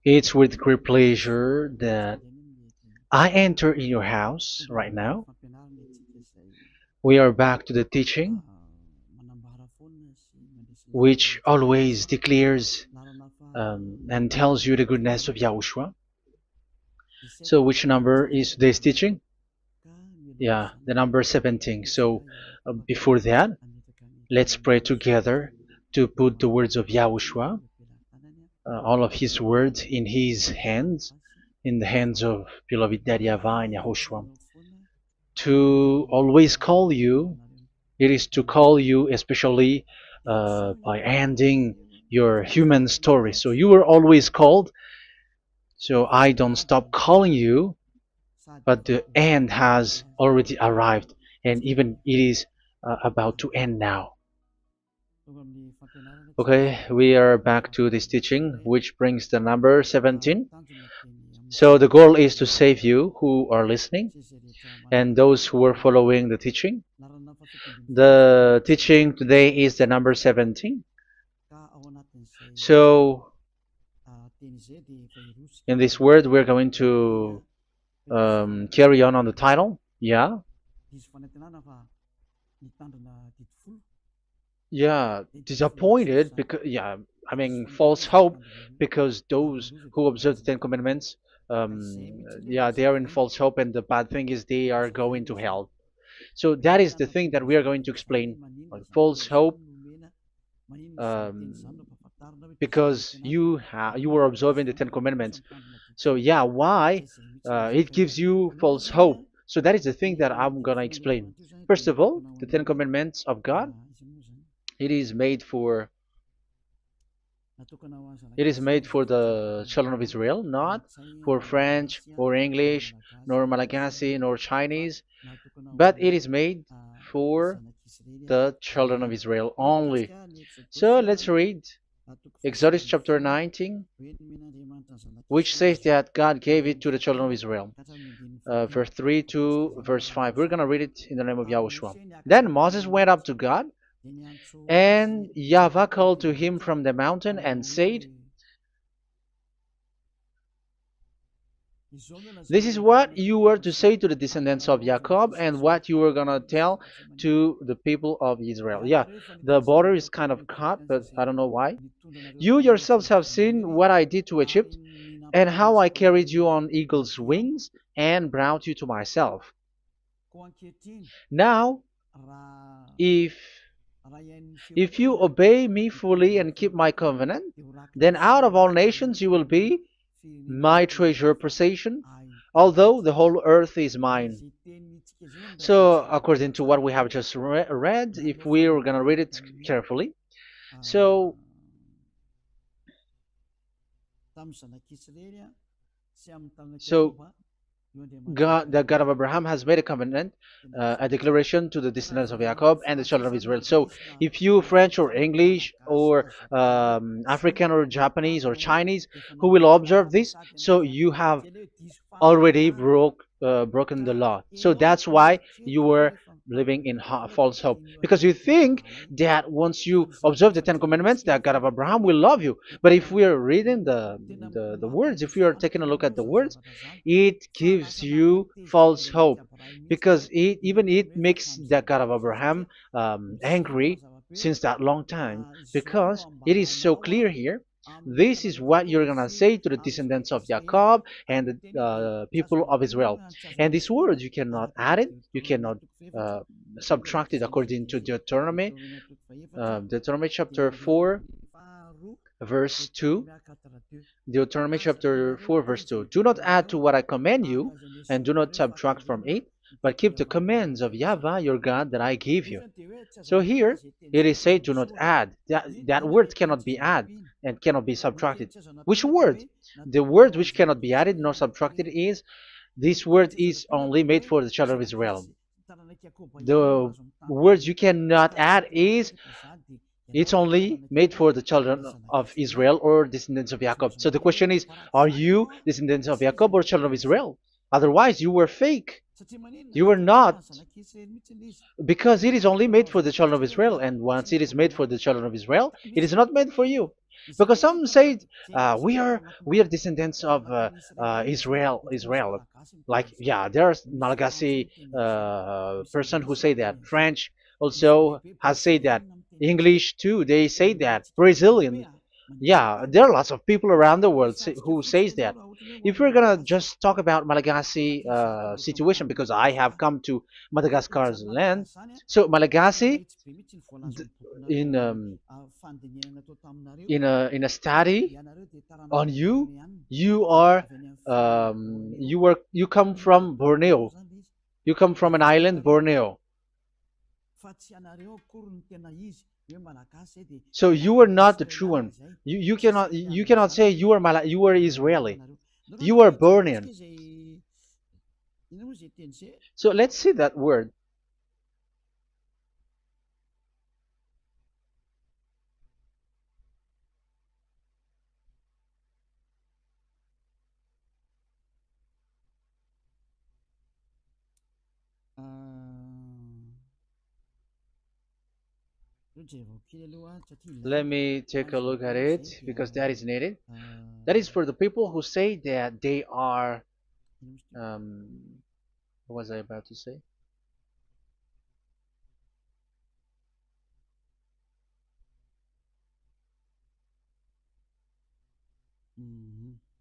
It's with great pleasure that I enter in your house right now. We are back to the teaching, which always declares and tells you the goodness of Yahushua. So, which number is today's teaching? Yeah, the number 17. So, before that, let's pray together to put the words of Yahushua, all of his words, in his hands, in the hands of beloved Daddy YAHVAH and Yahushua. To always call you, it is to call you especially by ending your human story. So you were always called, so I don't stop calling you, but the end has already arrived, and even it is about to end now. Okay, we are back to this teaching, which brings the number 17. So the goal is to save you who are listening and those who are following the teaching. The teaching today is the number 17. So in this word, we're going to carry on the title. Yeah, yeah, disappointed because yeah, I mean false hope because those who observe the Ten Commandments, yeah, they are in false hope, and the bad thing is they are going to hell. So that is the thing that we are going to explain. Like false hope, um, because you were observing the Ten Commandments. So yeah, why it gives you false hope? So that is the thing that I'm gonna explain. First of all, the Ten Commandments of God, it is made for it is made for the children of Israel, not for French or English, nor Malagasy, nor Chinese, but it is made for the children of Israel only. So let's read Exodus chapter 19, which says that God gave it to the children of Israel. Verse 3 to verse 5. We're going to read it in the name of Yahushua. Then Moses went up to God, and YAHVAH called to him from the mountain and said, this is what you were to say to the descendants of Jacob and what you were going to tell to the people of Israel. Yeah, the border is kind of cut, but I don't know why. You yourselves have seen what I did to Egypt and how I carried you on eagle's wings and brought you to myself. Now, if you obey me fully and keep my covenant, then out of all nations you will be my treasure possession, although the whole earth is mine. So, according to what we have just read, if we're going to read it carefully, so so God, the God of Abraham, has made a covenant, a declaration to the descendants of Jacob and the children of Israel. So, if you French or English or African or Japanese or Chinese who will observe this, so you have already broken the law. So that's why you were living in false hope, because you think that once you observe the Ten Commandments, that God of Abraham will love you. But if we are reading the words, if we are taking a look at the words, it gives you false hope, because even it makes the God of Abraham angry since that long time, because it is so clear here. This is what you're gonna say to the descendants of Jacob and the people of Israel. And this word, you cannot add it, you cannot uh, subtract it, according to Deuteronomy chapter 4, verse 2. Deuteronomy chapter 4, verse 2. Do not add to what I command you, and do not subtract from it, but keep the commands of YAHVAH your God that I give you. So here it is said, do not add. That word cannot be added and cannot be subtracted. Which word? The word which cannot be added nor subtracted is, this word is only made for the children of Israel. The words you cannot add is, it's only made for the children of Israel or descendants of Jacob. So the question is, are you descendants of Jacob or children of Israel? Otherwise, you were fake. You were not, because it is only made for the children of Israel, and once it is made for the children of Israel, it is not made for you. Because some say we are descendants of Israel. Like, yeah, there's Malagasy person who say that. French also has said that. English too, they say that. Brazilian, yeah, there are lots of people around the world who says that. If we're gonna just talk about Malagasy situation, because I have come to Madagascar's land, so Malagasy, d- in in a study on you, you are you come from Borneo. You come from an island, Borneo. So you are not the true one. You cannot say you are Israeli. You are Bornean. So let's see that word. Let me take a look at it because that is needed. That is for the people who say that they are. What was I about to say?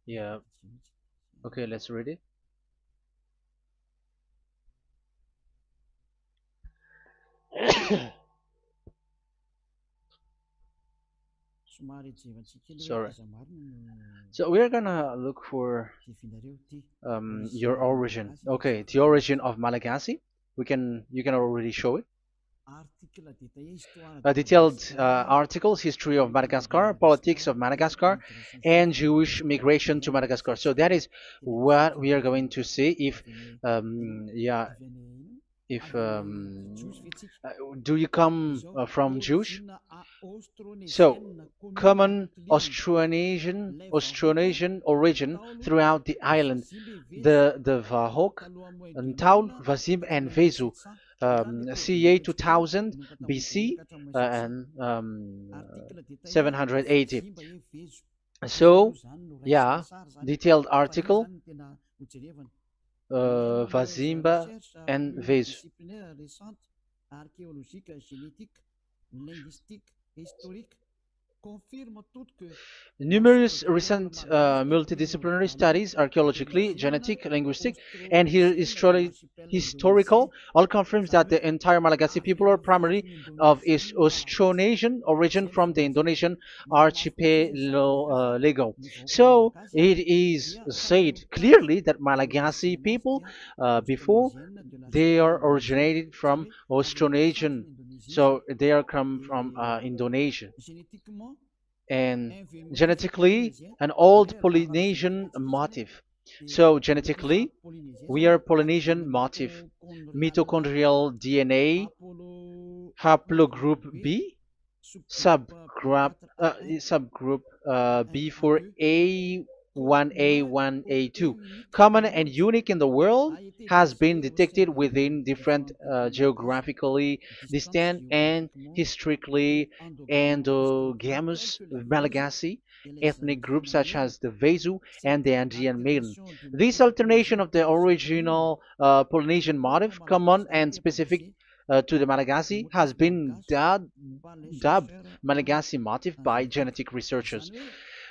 Yeah. Okay, let's read it. Sorry. So we're gonna look for your origin. Okay, the origin of Malagasy. You can already show it. Detailed articles, history of Madagascar, politics of Madagascar, and Jewish migration to Madagascar. So that is what we are going to see. Yeah, if do you come from Jewish? So, common Austronesian origin throughout the island, the Vahok, Ntaul, Vasim, and Vesu, CA 2000 BC and 780. So, yeah, detailed article, Vazimba and Vesu. Numerous recent multidisciplinary studies, archaeologically, genetic, linguistic, and historical, all confirms that the entire Malagasy people are primarily of Austronesian origin from the Indonesian archipelago. So it is said clearly that Malagasy people, before, they are originated from Austronesian, so they are come from Indonesia, and genetically an old Polynesian motif. So genetically, we are Polynesian motif, mitochondrial DNA, haplogroup B, subgroup B for A1A1A2, common and unique in the world, has been detected within different geographically distant and historically endogamous Malagasy ethnic groups such as the Vesu and the Andean Maiden. This alternation of the original Polynesian motif, common and specific to the Malagasy, has been dubbed Malagasy motif by genetic researchers,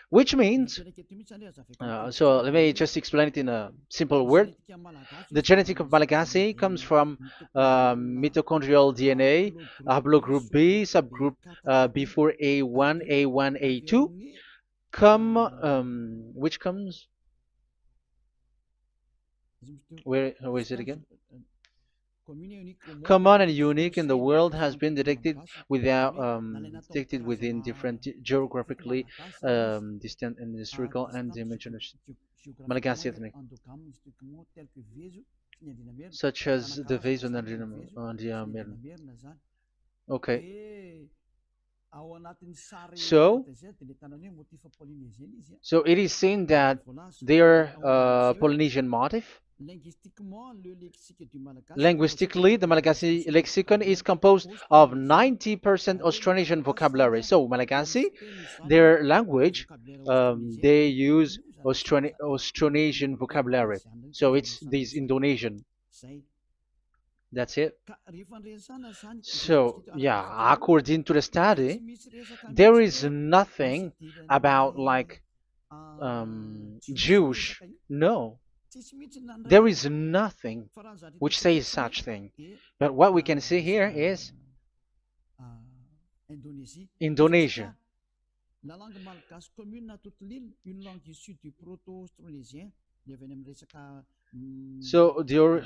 which means, so let me just explain it in a simple word. The genetic of Malagasy comes from mitochondrial DNA, haplogroup B, subgroup B4A1, A1, A2, which comes, where is it again? Common and unique in the world, has been detected within different geographically distant and historical and dimensional Malagasy ethnic, such as the Vezo and the Okay, so so it is seen that they are Polynesian motif. Linguistically, the Malagasy lexicon is composed of 90% Austronesian vocabulary. So Malagasy, their language, they use Austronesian vocabulary. So it's this Indonesian. That's it. So yeah, according to the study, there is nothing about like Jewish. No, there is nothing which says such thing. But what we can see here is Indonesia. So the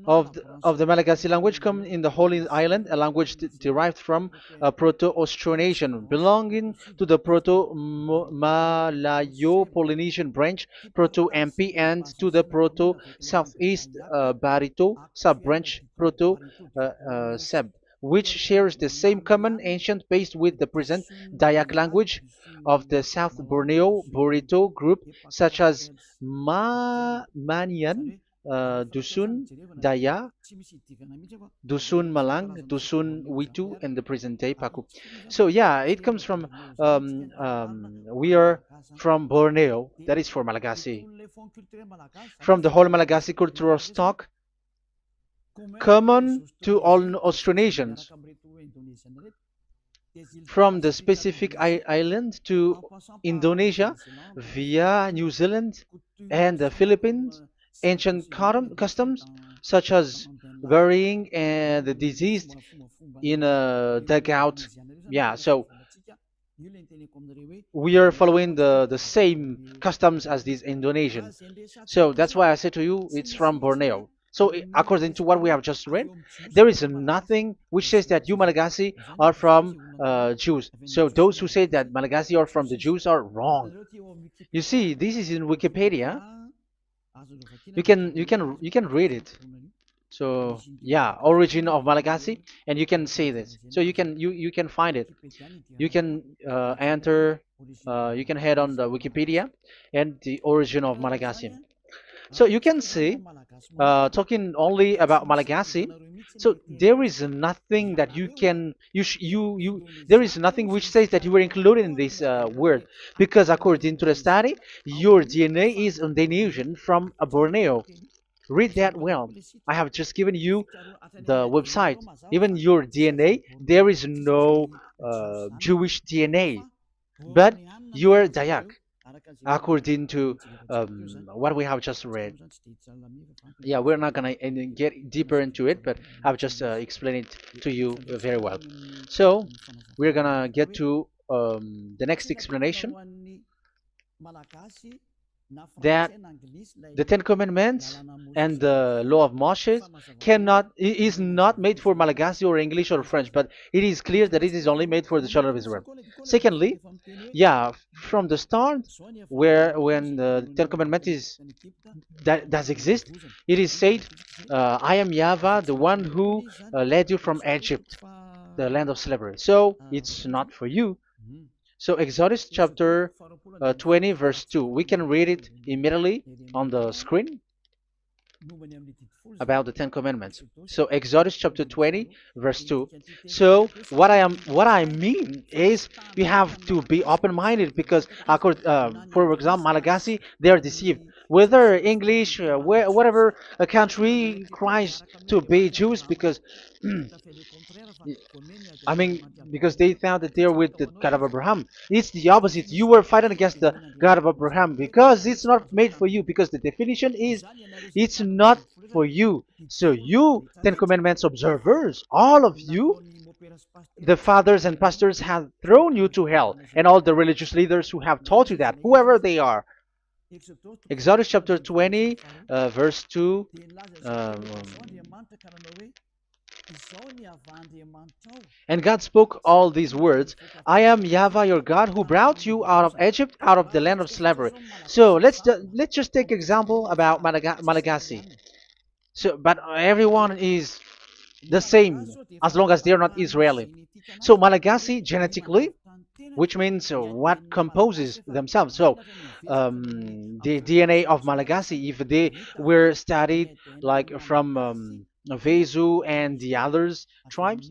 of the Malagasy language come in the Holy Island, a language derived from Proto-Austronesian, belonging to the Proto-Malayo-Polynesian branch, Proto-MP, and to the Proto-Southeast Barito sub-branch, Proto-Seb, which shares the same common ancient base with the present Dayak language of the South Borneo Burrito group, such as Manian, Dusun, Daya, Dusun Malang, Dusun Witu, and the present day Paku. So yeah, it comes from we are from Borneo, that is for Malagasy. From the whole Malagasy cultural stock, common to all Austronesians, from the specific island to Indonesia via New Zealand and the Philippines, ancient customs such as burying and the deceased in a dugout. Yeah, so we are following the same customs as these Indonesian. So that's why I said to you it's from Borneo. So according to what we have just read, there is nothing which says that you Malagasy are from Jews. So those who say that Malagasy are from the Jews are wrong. You see, this is in Wikipedia. You can read it. So yeah, origin of Malagasy, and you can see this. So you can find it. You can enter. You can head on the Wikipedia and the origin of Malagasy. So you can see, talking only about Malagasy. So there is nothing that you can you there is nothing which says that you were included in this word, because according to the study, your DNA is Indonesian from Borneo. Read that well. I have just given you the website. Even your DNA, there is no Jewish DNA, but you are Dayak, according to what we have just read. Yeah, we're not gonna get deeper into it, but I've just explained it to you very well. So we're gonna get to the next explanation, that the Ten Commandments and the Law of Moshe is not made for Malagasy or English or French, but it is clear that it is only made for the children of Israel. Secondly, yeah, from the start, where when the Ten Commandments that does exist, it is said, "I am YAHVAH, the one who led you from Egypt, the land of slavery." So it's not for you. So Exodus chapter 20 verse 2. We can read it immediately on the screen about the Ten Commandments. So Exodus chapter 20 verse 2. So what I mean is we have to be open-minded, because for example, Malagasy, they are deceived. Whether English, whatever a country tries to be Jews, because I mean, because they found that they're with the God of Abraham. It's the opposite. You were fighting against the God of Abraham, because it's not made for you. Because the definition is, it's not for you. So you, Ten Commandments observers, all of you, the fathers and pastors have thrown you to hell, and all the religious leaders who have taught you that, whoever they are. Exodus chapter 20, verse 2. Um, and God spoke all these words: "I am YAHVAH your God, who brought you out of Egypt, out of the land of slavery." So let's just take example about Malagasy. So, but everyone is the same as long as they're not Israeli. So Malagasy genetically, which means what composes themselves. So the DNA of Malagasy, if they were studied like from Vezu and the others tribes,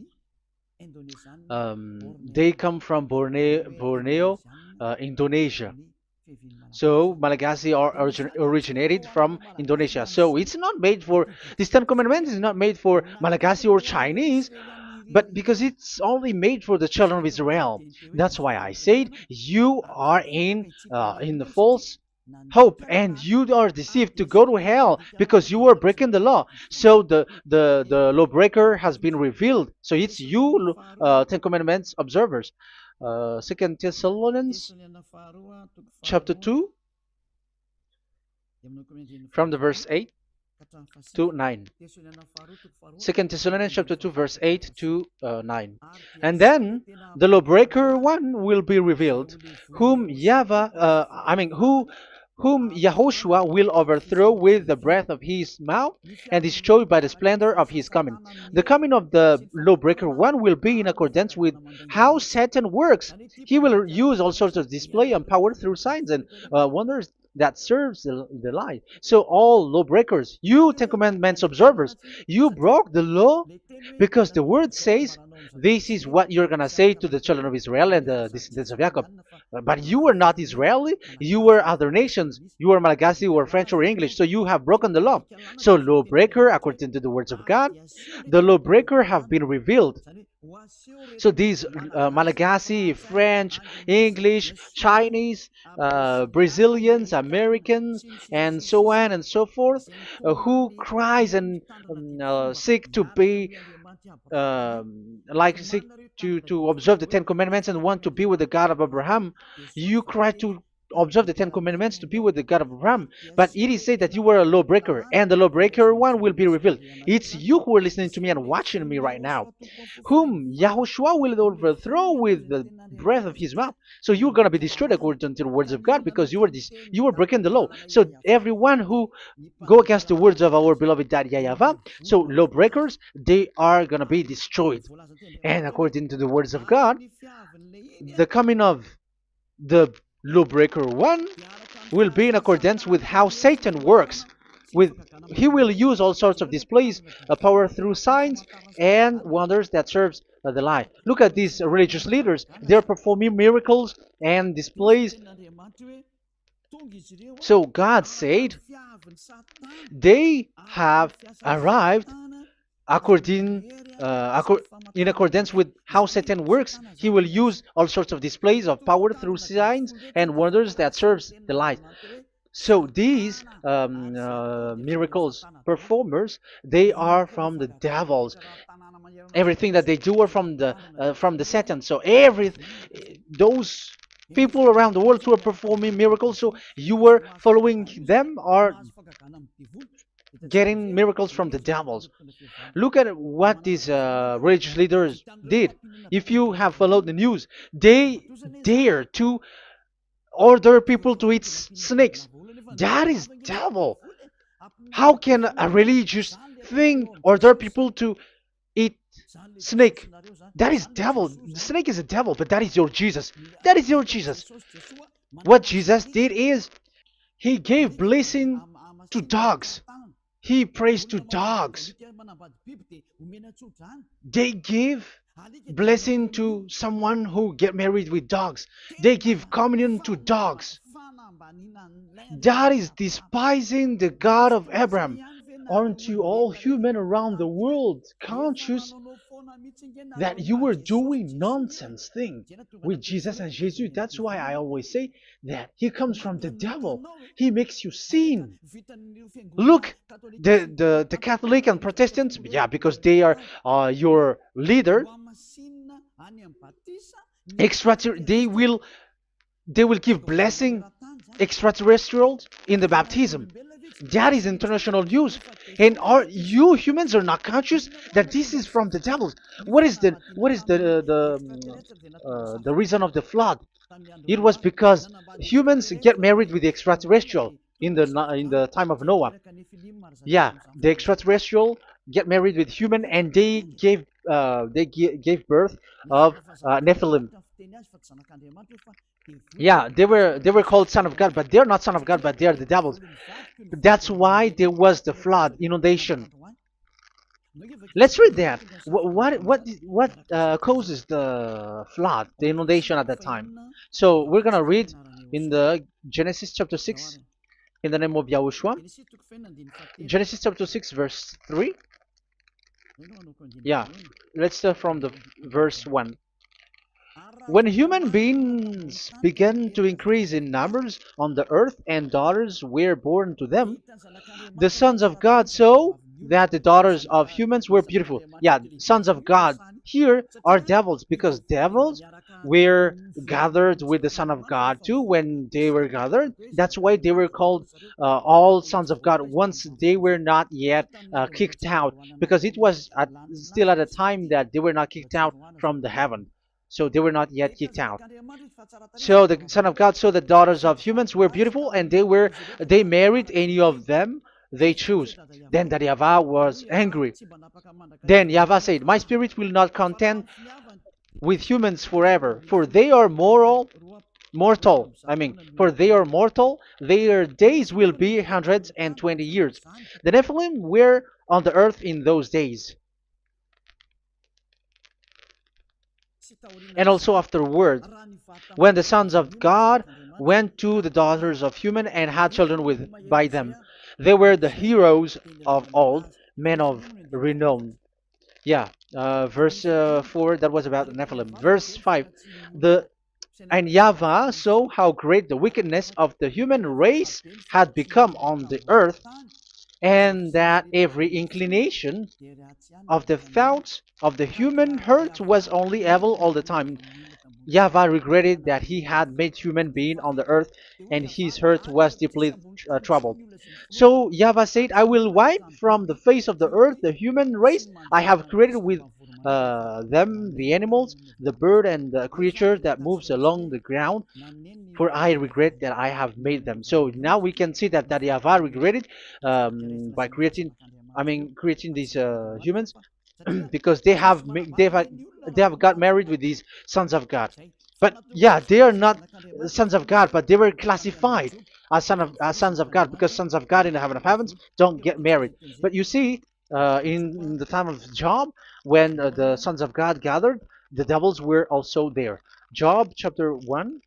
they come from Borneo, Indonesia. So Malagasy originated from Indonesia. So it's not made for, this Ten Commandments is not made for Malagasy or Chinese, but because it's only made for the children of Israel. That's why I said you are in the false hope and you are deceived to go to hell because you are breaking the law. So the lawbreaker has been revealed. So it's you, Ten Commandments observers. Second Thessalonians chapter 2 from the verse 8 to 9. Second Thessalonians chapter 2 verse 8 to 9. And then the lawbreaker one will be revealed, whom whom Yahushua will overthrow with the breath of his mouth and destroy by the splendor of his coming. The coming of the lawbreaker one will be in accordance with how Satan works. He will use all sorts of display and power through signs and wonders that serves the lie. So all lawbreakers, you Ten Commandments observers, you broke the law because the word says this is what you're going to say to the children of Israel and the descendants of Jacob. But you were not Israeli, you were other nations, you were Malagasy or French or English, so you have broken the law. So lawbreaker, according to the words of God, the lawbreaker have been revealed. So these Malagasy, French, English, Chinese, Brazilians, Americans, and so on and so forth, who cries and seek to be seek to observe the Ten Commandments and want to be with the God of Abraham. You cry to observe the Ten Commandments to be with the God of Abraham, but it is said that you were a lawbreaker, and the lawbreaker one will be revealed. It's you who are listening to me and watching me right now, whom Yahushua will overthrow with the breath of his mouth. So you're going to be destroyed according to the words of God because you were breaking the law. So everyone who go against the words of our beloved Daddy YAHVAH, so lawbreakers, they are going to be destroyed. And according to the words of God, the coming of the lawbreaker one will be in accordance with how Satan works. He will use all sorts of displays, power through signs and wonders that serves the lie. Look at these religious leaders. They're performing miracles and displays. So God said they have arrived in accordance with how Satan works. He will use all sorts of displays of power through signs and wonders that serves the light. So these miracles performers, they are from the devils. Everything that they do are from the Satan. So those people around the world who are performing miracles, so you were following them, are getting miracles from the devils. Look at what these religious leaders did. If you have followed the news, they dare to order people to eat snakes. That is devil. How can a religious thing order people to eat snake? That is devil. The snake is a devil, but that is your Jesus. That is your Jesus. What Jesus did is he gave blessing to dogs. He prays to dogs. They give blessing to someone who get married with dogs. They give communion to dogs. That is despising the God of Abraham. Aren't you all human around the world conscious that you were doing nonsense thing with Jesus and Jesus? That's why I always say that he comes from the devil. He makes you sin. Look, the Catholic and Protestants, yeah, because they are your leader. They will give blessing extraterrestrials in the baptism. That is international news, and you humans are not conscious that this is from the devil. What is the reason of the flood? It was because humans get married with the extraterrestrial in the time of Noah. Yeah, the extraterrestrial get married with human, and they gave birth of Nephilim. Yeah, they were called son of God, but they're not son of God, but they are the devils. That's why there was the flood, inundation. Let's read that. What causes the flood, the inundation at that time? So we're gonna read in the Genesis chapter 6 in the name of Yahushua. Genesis chapter 6 verse 3. Yeah, let's start from the verse 1. When human beings began to increase in numbers on the earth and daughters were born to them, the sons of God saw that the daughters of humans were beautiful. Yeah, sons of God here are devils, because devils were gathered with the Son of God too when they were gathered. That's why they were called all sons of God once they were not yet kicked out, because it was still at a time that they were not kicked out from the heaven. So they were not yet kicked out. So the Son of God saw the daughters of humans were beautiful, and they married any of them they choose. Then that YAHVAH was angry. Then YAHVAH said, "My spirit will not contend with humans forever, for they are mortal. For they are mortal. Their days will be 120 years. The Nephilim were on the earth in those days, and also afterward, when the sons of God went to the daughters of human and had children with by them. They were the heroes of old, men of renown." Yeah, verse 4, that was about the Nephilim. Verse 5, the and YAHVAH saw how great the wickedness of the human race had become on the earth, and that every inclination of the thoughts of the human heart was only evil all the time. YAHVAH regretted that he had made human being on the earth, and his heart was deeply troubled. So YAHVAH said, "I will wipe from the face of the earth the human race I have created, with them the animals, the bird, and the creature that moves along the ground, for I regret that I have made them." So now we can see that YAHVAH regretted by creating these humans, because they have got married with these sons of God. But yeah, they are not sons of God, but they were classified as sons of God, because sons of God in the heaven of heavens don't get married. But you see, in the time of Job, when the sons of God gathered, the devils were also there. Job chapter 1.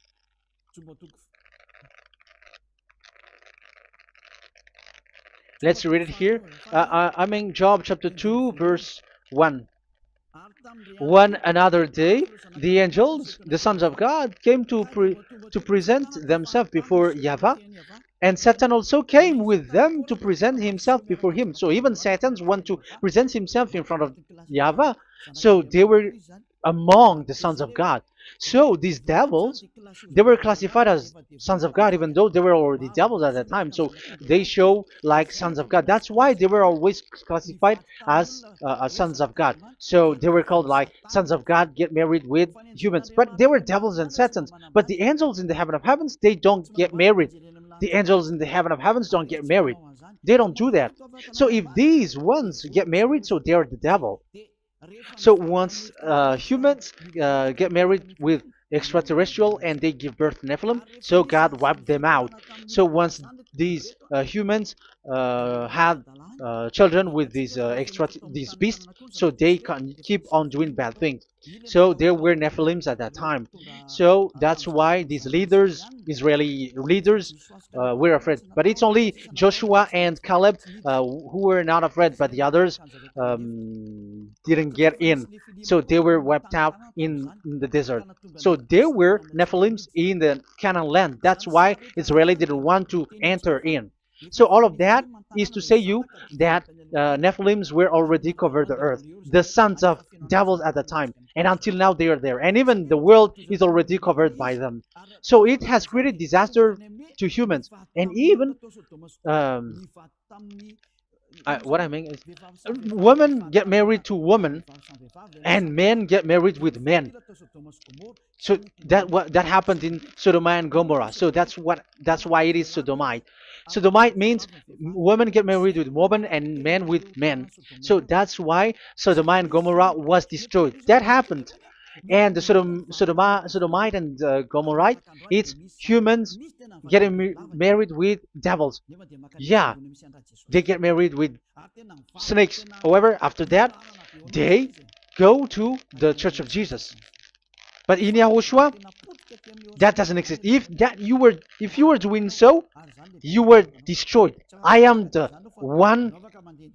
Let's read it here. Job chapter 2, verse 1. One another day, the angels, the sons of God, came to present themselves before YAHVAH, and Satan also came with them to present himself before him. So even Satan's want to present himself in front of YAHVAH. So they were among the sons of God. So these devils, they were classified as sons of God, even though they were already devils at that time. So they show like sons of God. That's why they were always classified as sons of God. So they were called like sons of God get married with humans. But they were devils and satans. But the angels in the heaven of heavens, they don't get married. The angels in the heaven of heavens don't get married. They don't do that. So if these ones get married, so they're the devil. So once humans get married with extraterrestrial and they give birth to Nephilim, so God wiped them out. So once these humans had children with these beasts, so they can keep on doing bad things. So there were Nephilims at that time. So that's why these leaders, Israeli leaders, were afraid. But it's only Joshua and Caleb who were not afraid, but the others didn't get in. So they were wiped out in the desert. So there were Nephilims in the Canaan land. That's why Israeli didn't want to enter in. So all of that is to say you that Nephilims were already covered the earth, the sons of devils at the time, and until now they are there, and even the world is already covered by them. So it has created disaster to humans, and even um, what I mean is, women get married to women, and men get married with men. So that happened in Sodom and Gomorrah. So that's why it is sodomite. Sodomite means women get married with women and men with men. So that's why Sodom and Gomorrah was destroyed. That happened. And the Sodomite and Gomorrite, it's humans getting married with devils. Yeah, they get married with snakes. However, after that, they go to the Church of Jesus. But in Yahushua, that doesn't exist. If you were doing so, you were destroyed. I am the one,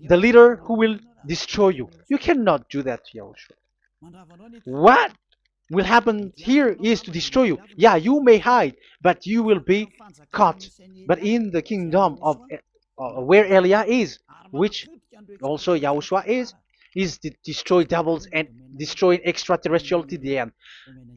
the leader who will destroy you. You cannot do that to Yahushua. What will happen here is to destroy you. Yeah, you may hide, but you will be caught. But in the kingdom of where Elia is, which also Yahushua is to destroy devils and destroy extraterrestriality at the end.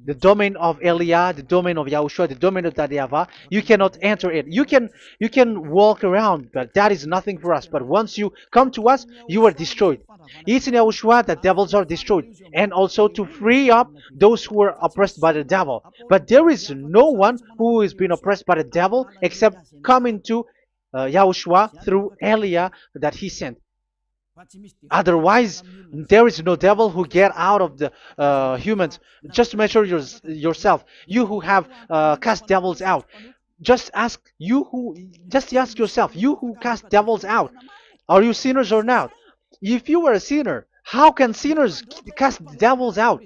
The domain of Elia, the domain of Yahushua, the domain of YAHVAH, you cannot enter it. You can walk around, but that is nothing for us. But once you come to us, you are destroyed. It's in Yahushua that devils are destroyed, and also to free up those who are oppressed by the devil. But there is no one who is being oppressed by the devil except coming to Yahushua through Elia that he sent. Otherwise, there is no devil who get out of the humans. Just measure yourself. You who have cast devils out. Just ask you who. Just ask yourself. You who cast devils out. Are you sinners or not? If you were a sinner, how can sinners cast devils out?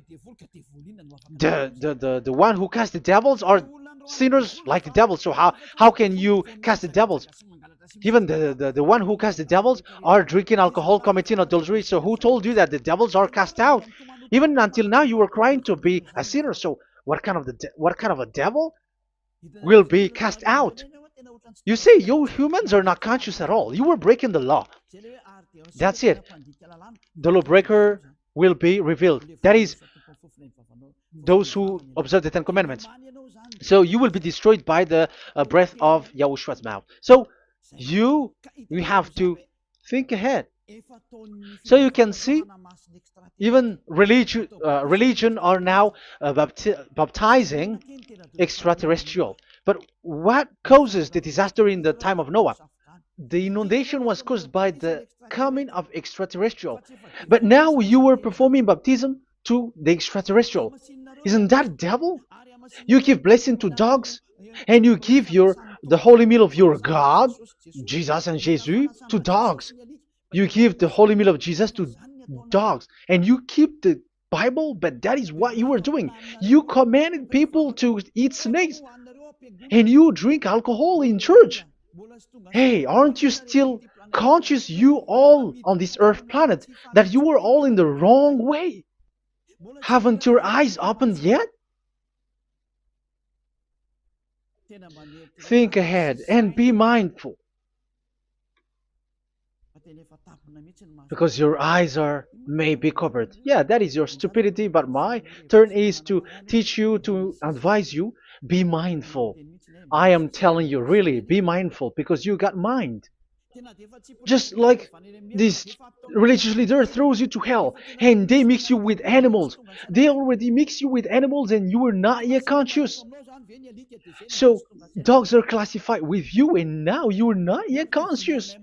The one who cast the devils are sinners like the devil. So how can you cast the devils? Even the one who cast the devils are drinking alcohol, committing adultery. So who told you that the devils are cast out? Even until now, you were crying to be a sinner. So what kind of a devil will be cast out? You see, you humans are not conscious at all. You were breaking the law. That's it. The lawbreaker will be revealed. That is, those who observe the Ten Commandments. So you will be destroyed by the breath of Yahushua's mouth. So you have to think ahead. So you can see, even religion are now baptizing extraterrestrial. But what causes the disaster in the time of Noah? The inundation was caused by the coming of extraterrestrial. But now you were performing baptism to the extraterrestrial. Isn't that devil? You give blessing to dogs, and you give the holy meal of your God, Jesus and Jesus, to dogs. You give the holy meal of Jesus to dogs, and you keep the Bible, but that is what you were doing. You commanded people to eat snakes, and you drink alcohol in church. Hey, aren't you still conscious, you all on this earth planet, that you were all in the wrong way? Haven't your eyes opened yet? Think ahead and be mindful, because your eyes are may be covered. Yeah, that is your stupidity, but my turn is to teach you, to advise you. Be mindful. I am telling you, really, be mindful, because you got mind. Just like this religious leader throws you to hell and they mix you with animals. They already mix you with animals and you are not yet conscious. So dogs are classified with you and now you are not yet conscious.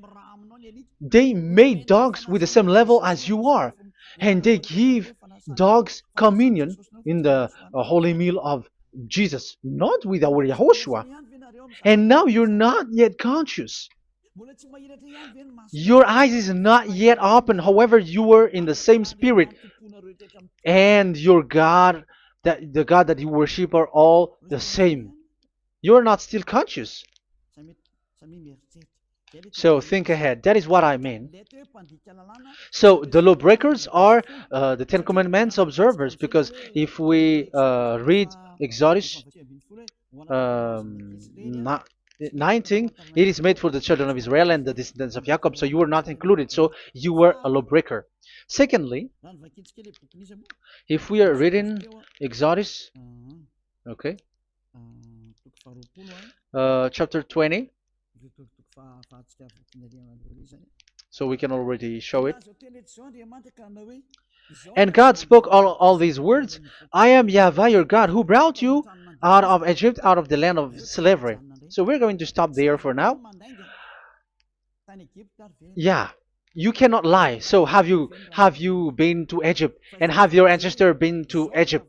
They made dogs with the same level as you are, and they give dogs communion in the holy meal of Jesus, not with our Yahushua. And now you're not yet conscious. Your eyes is not yet open. However, you were in the same spirit, and your God, that the God that you worship, are all the same. You are not still conscious. So think ahead. That is what I mean. So the lawbreakers are the Ten Commandments observers, because if we read Exodus 19, it is made for the children of Israel and the descendants of Jacob, so you were not included, so you were a lawbreaker. Secondly, if we are reading Exodus, okay, chapter 20, So we can already show it. And God spoke all these words. I am Yahweh your God who brought you out of Egypt, out of the land of slavery. So we're going to stop there for now. Yeah, you cannot lie. So have you been to Egypt, and have your ancestor been to Egypt?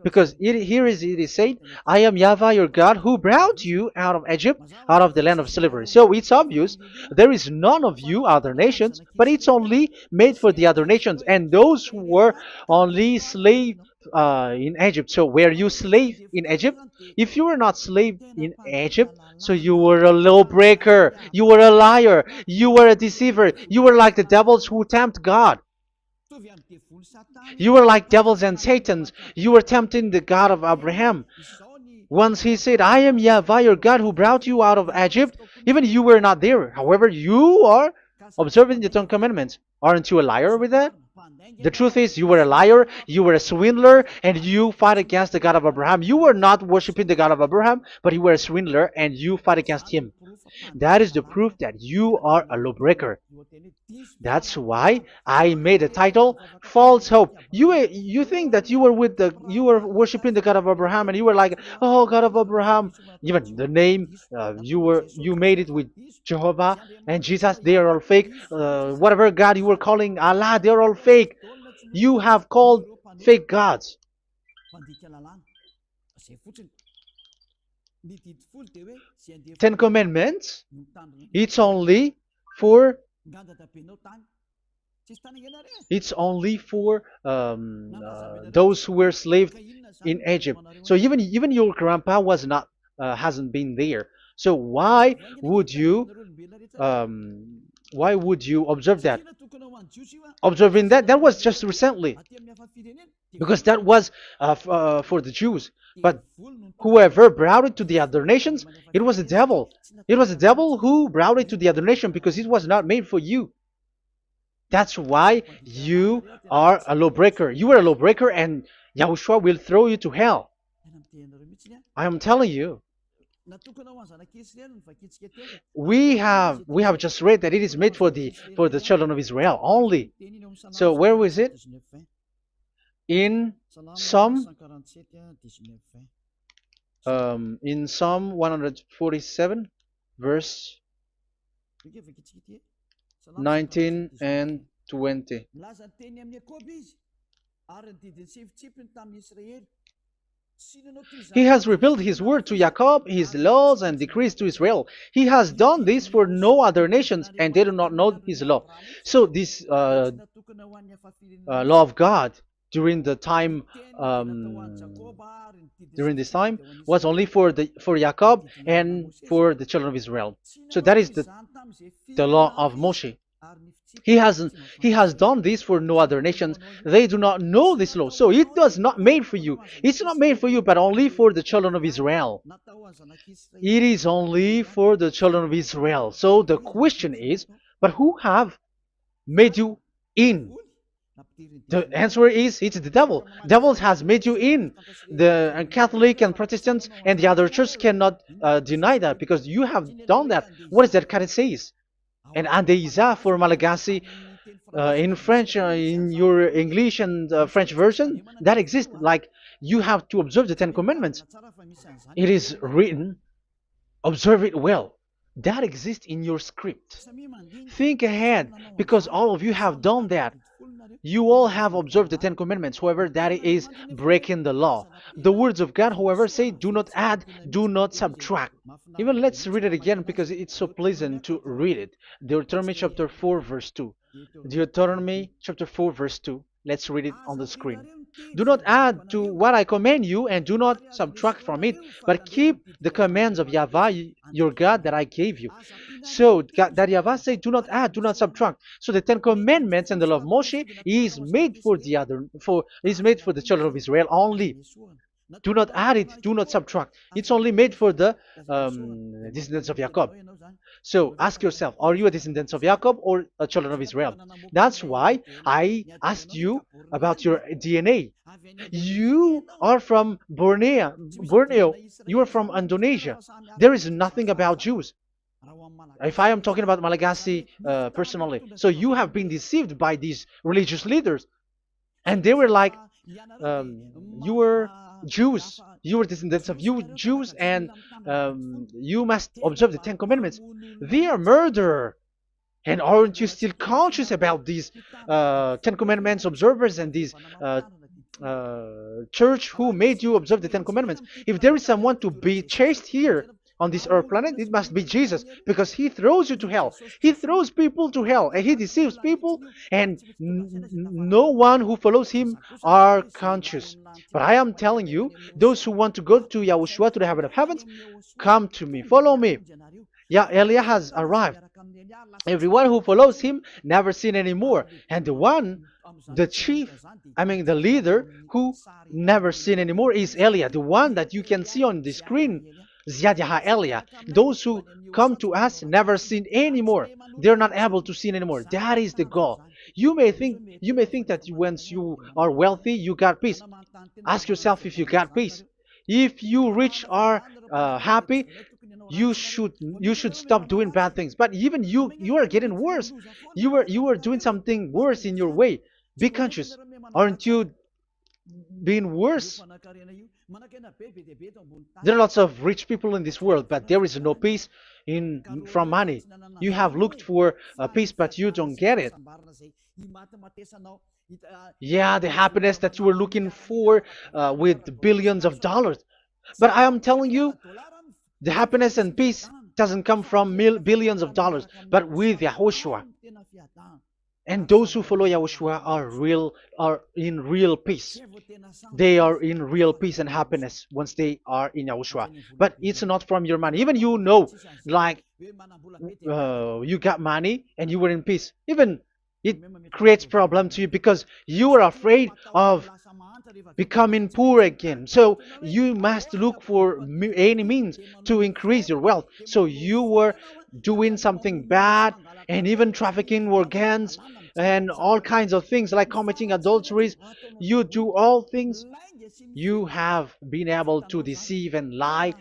Because it is said, I am Yahweh your God who brought you out of Egypt, out of the land of slavery. So it's obvious there is none of you other nations, but it's only made for the other nations and those who were only slave in Egypt. So were you slave in Egypt? If you were not slave in Egypt, so you were a lawbreaker, you were a liar, you were a deceiver, you were like the devils who tempt God. You were like devils and Satans. You were tempting the God of Abraham. Once he said, I am Yahweh your God who brought you out of Egypt, even you were not there. However, you are observing the Ten Commandments. Aren't you a liar with that? The truth is, you were a liar, you were a swindler, and you fight against the God of Abraham. You were not worshiping the God of Abraham, but you were a swindler and you fight against him. That is the proof that you are a lawbreaker. That's why I made a title, False Hope. You think that you were worshiping the God of Abraham, and you were like, oh, God of Abraham. Even the name, you made it with Jehovah and Jesus. They are all fake. Whatever God you were calling Allah, they are all fake. You have called fake gods. Ten Commandments. It's only for those who were slaves in Egypt. So even your grandpa was not hasn't been there. So why would you observe that? Observing that was just recently, because that was for the Jews. But whoever brought it to the other nations, it was the devil. It was the devil who brought it to the other nation because it was not made for you. That's why you are a lawbreaker. You are a lawbreaker, and Yahushua will throw you to hell. I am telling you. We have just read that it is made for the children of Israel only. So where was it? In Psalm 147, verse 19 and 20. He has revealed his word to Jacob, his laws and decrees to Israel. He has done this for no other nations, and they do not know his law. So this law of God during the time during this time was only for Jacob and for the children of Israel. So that is the law of Moshe. He has done this for no other nations. They do not know this law. So it was not made for you. It's not made for you, but only for the children of Israel. It is only for the children of Israel. So the question is, but who have made you in? The answer is, it's the devil. Devil has made you in. The Catholic and Protestants and the other churches cannot deny that, because you have done that. What is that kind of says? And Andeiza for Malagasy, in French, in your English and French version, that exists. Like, you have to observe the Ten Commandments. It is written, observe it well. That exists in your script. Think ahead, because all of you have done that. You all have observed the Ten Commandments. However, that is breaking the law. The words of God, however, say, do not add, do not subtract. Even let's read it again, because it's so pleasant to read it. Deuteronomy chapter 4, verse 2. Deuteronomy chapter 4, verse 2. Let's read it on the screen. Do not add to what I command you, and do not subtract from it, but keep the commands of Yahweh, your God, that I gave you. So that Yahweh said, do not add, do not subtract. So the Ten Commandments and the law of Moshe is made for the children of Israel only. Do not add it, do not subtract. It's only made for the descendants of Jacob. So ask yourself, are you a descendant of Jacob or a children of Israel? That's why I asked you about your DNA. You are from Borneo. You are from Indonesia. There is nothing about Jews. If I am talking about Malagasy personally, so you have been deceived by these religious leaders, and they were like, you were Jews, you were descendants of you Jews, and you must observe the Ten Commandments. They are murderer. And aren't you still conscious about these Ten Commandments observers and these church who made you observe the Ten Commandments? If there is someone to be chased here on this earth planet, it must be Jesus, because he throws you to hell. He throws people to hell, and he deceives people, and no one who follows him are conscious. But I am telling you, those who want to go to Yahushua, to the heaven of heavens, come to me, follow me. Yeah, Eliah has arrived. Everyone who follows him never sin anymore. And the chief, the leader who never sin anymore is Eliah, the one that you can see on the screen. Ziyadah Eliah. Those who come to us never sin anymore. They're not able to sin anymore. That is the goal. You may think that once you are wealthy, you got peace. Ask yourself if you got peace. If you rich are happy, you should stop doing bad things. But even you are getting worse. You are doing something worse in your way. Be conscious. Aren't you being worse? There are lots of rich people in this world, but there is no peace from money. You have looked for peace, but you don't get it. Yeah, the happiness that you were looking for with billions of dollars. But I am telling you, the happiness and peace doesn't come from billions of dollars, but with Yahushua. And those who follow Yahushua are in real peace. They are in real peace and happiness once they are in Yahushua. But it's not from your money. Even like you got money and you were in peace. Even it creates problem to you because you are afraid of becoming poor again. So you must look for any means to increase your wealth. So you were doing something bad and even trafficking organs and all kinds of things like committing adulteries. You do all things. You have been able to deceive and lie.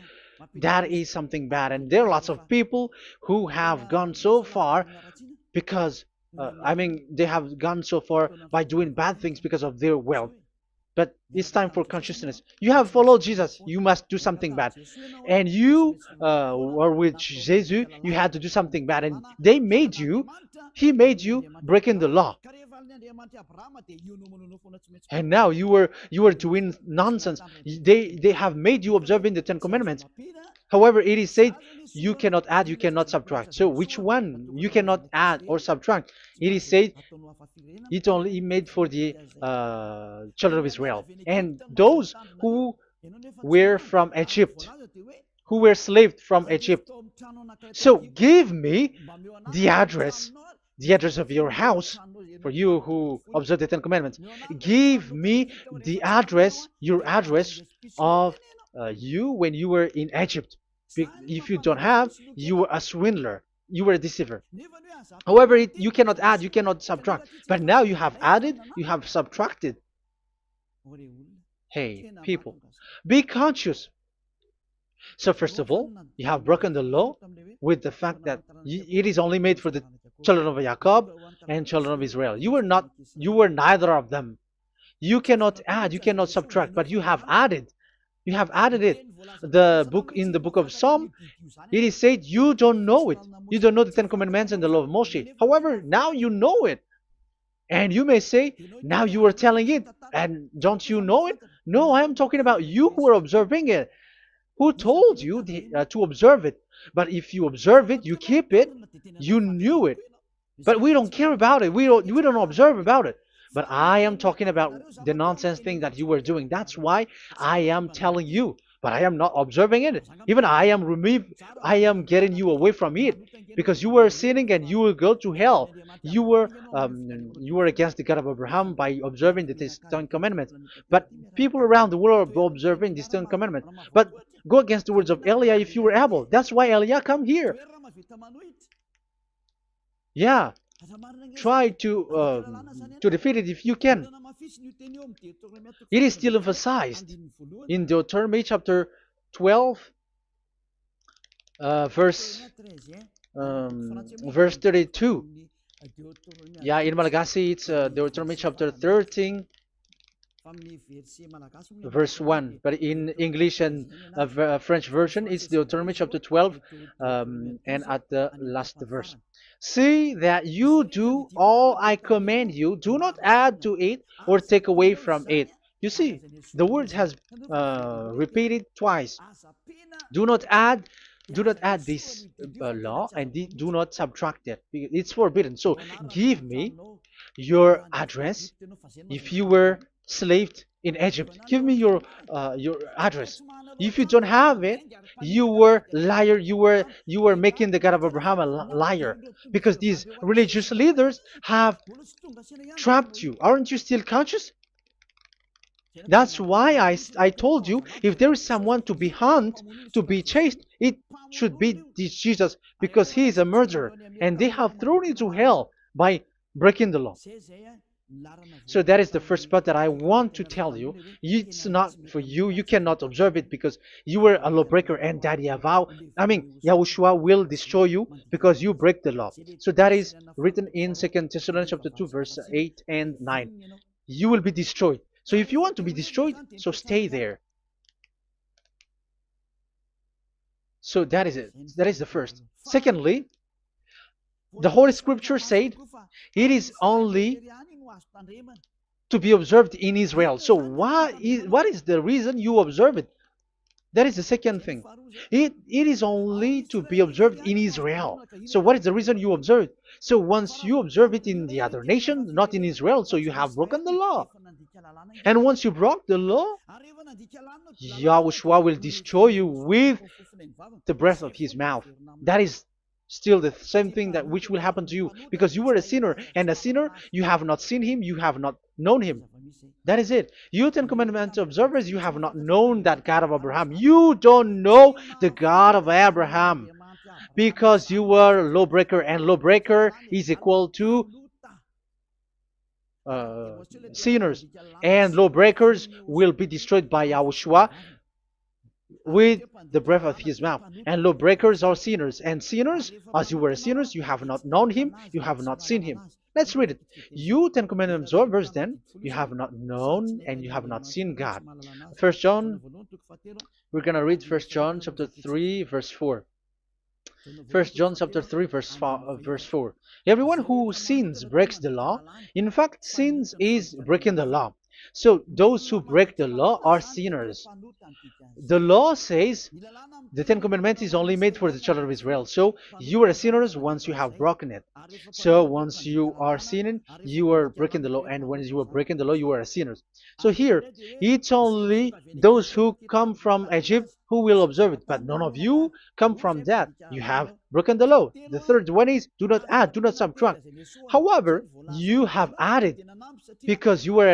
That is something bad. And there are lots of people who have gone so far because they have gone so far by doing bad things because of their wealth. But it's time for consciousness. You have followed Jesus, you must do something bad. And you were with Jesus, you had to do something bad. And he made you breaking the law. And now you were doing nonsense. They have made you observing the Ten Commandments. However, it is said you cannot add, you cannot subtract. So which one you cannot add or subtract? It is said it only made for the children of Israel and those who were from Egypt, who were slaved from Egypt. So give me the address of your house, for you who observe the Ten Commandments. Give me the address, your address of you when you were in Egypt. If you don't have, you were a swindler, you were a deceiver. However, you cannot add, you cannot subtract. But now you have added, you have subtracted. Hey, people, be conscious. So first of all, you have broken the law with the fact that it is only made for the children of Jacob and children of Israel. You were neither of them. You cannot add, you cannot subtract, but you have added. You have added it. In the book of Psalm, it is said you don't know it. You don't know the Ten Commandments and the law of Moshe. However, now you know it. And you may say, now you are telling it, and don't you know it? No, I am talking about you who are observing it. Who told you to observe it? But if you observe it, you keep it, you knew it. But we don't care about it. We don't observe about it. But I am talking about the nonsense thing that you were doing. That's why I am telling you. But I am not observing it. Even I am getting you away from it. Because you were sinning and you will go to hell. You were against the God of Abraham by observing the Ten Commandments. But people around the world are observing the Ten Commandments. But go against the words of Eliah if you were able. That's why Eliah come here. Yeah. Try to defeat it if you can. It is still emphasized in Deuteronomy chapter 12, verse verse 32. Yeah, in Malagasy it's Deuteronomy chapter 13 verse 1, but in English and French version it's Deuteronomy chapter 12, and at the last verse. See that you do all I command you, do not add to it or take away from it. You see, the word has repeated twice. Do not add, do not add this law, and do not subtract it. It's forbidden. So give me your address. If you were slaved in Egypt, give me your address. If you don't have it, you were liar. You were making the God of Abraham a liar, because these religious leaders have trapped you. Aren't you still conscious? That's why I told you, if there is someone to be hunted, to be chased, it should be this Jesus, because he is a murderer and they have thrown him to hell by breaking the law. So that is the first part that I want to tell you. It's not for you. You cannot observe it because you were a lawbreaker, and that Yahushua will destroy you because you break the law. So that is written in 2 Thessalonians chapter 2, verse 8 and 9. You will be destroyed. So if you want to be destroyed, so stay there. So that is it. That is the first. Secondly, the Holy Scripture said it is only to be observed in Israel. So what is the reason you observe it? That is the second thing. It is only to be observed in Israel. So what is the reason you observe it? So once you observe it in the other nation, not in Israel, so you have broken the law. And once you broke the law, Yahushua will destroy you with the breath of his mouth. That is still the same thing that which will happen to you, because you were a sinner, and a sinner, you have not seen him, you have not known him. That is it. You Ten Commandments observers, you have not known that God of Abraham. You don't know the God of Abraham because you were a lawbreaker, and lawbreaker is equal to sinners, and lawbreakers will be destroyed by Yahushua with the breath of his mouth. And lawbreakers are sinners, and sinners, as you were sinners, you have not known him, you have not seen him. Let's read it. You Ten Commandments observers, then, you have not known and you have not seen God. First John, we're going to read 1 John chapter 3, verse 4. 1 John chapter 3, verse 4. Everyone who sins breaks the law. In fact, sins is breaking the law. So those who break the law are sinners. The law says the Ten Commandments is only made for the children of Israel. So you are sinners once you have broken it. So once you are sinning, you are breaking the law. And when you are breaking the law, you are a sinner. So here, it's only those who come from Egypt who will observe it. But none of you come from that. You have broken the law. The third one is do not add, do not subtract. However, you have added because you were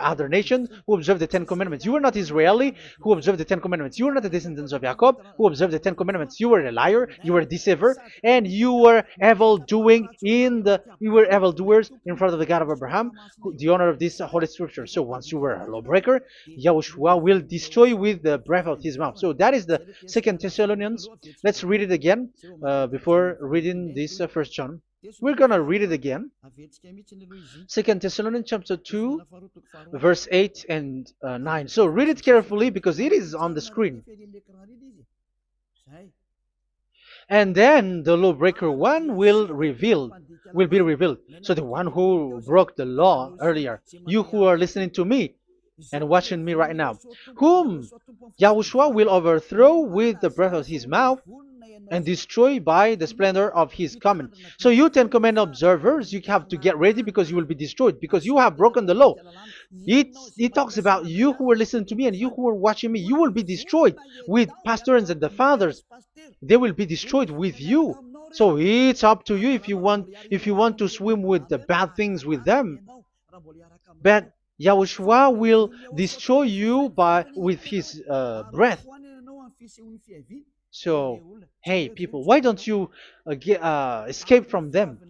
other nations who observed the Ten Commandments. You were not Israeli who observed the Ten Commandments. You were not the descendants of Jacob who observed the Ten Commandments. You were a liar, you were a deceiver, and you were evil-doers in front of the God of Abraham, the honor of this Holy Scripture. So once you were a lawbreaker, Yahushua will destroy you with the breath of his mouth. So that is the 2 Thessalonians. Let's read it again before reading this 1 John. We're going to read it again. 2 Thessalonians chapter 2, verse 8 and 9. So read it carefully because it is on the screen. And then the lawbreaker one will be revealed. So the one who broke the law earlier, you who are listening to me and watching me right now, whom Yahushua will overthrow with the breath of his mouth and destroy by the splendor of his coming. So you Ten Commandment observers, you have to get ready because you will be destroyed because you have broken the law. It talks about you who are listening to me and you who are watching me. You will be destroyed with pastors and the fathers. They will be destroyed with you. So it's up to you if you want to swim with the bad things with them. But Yahushua will destroy you with his breath. So, hey people, why don't you escape from them?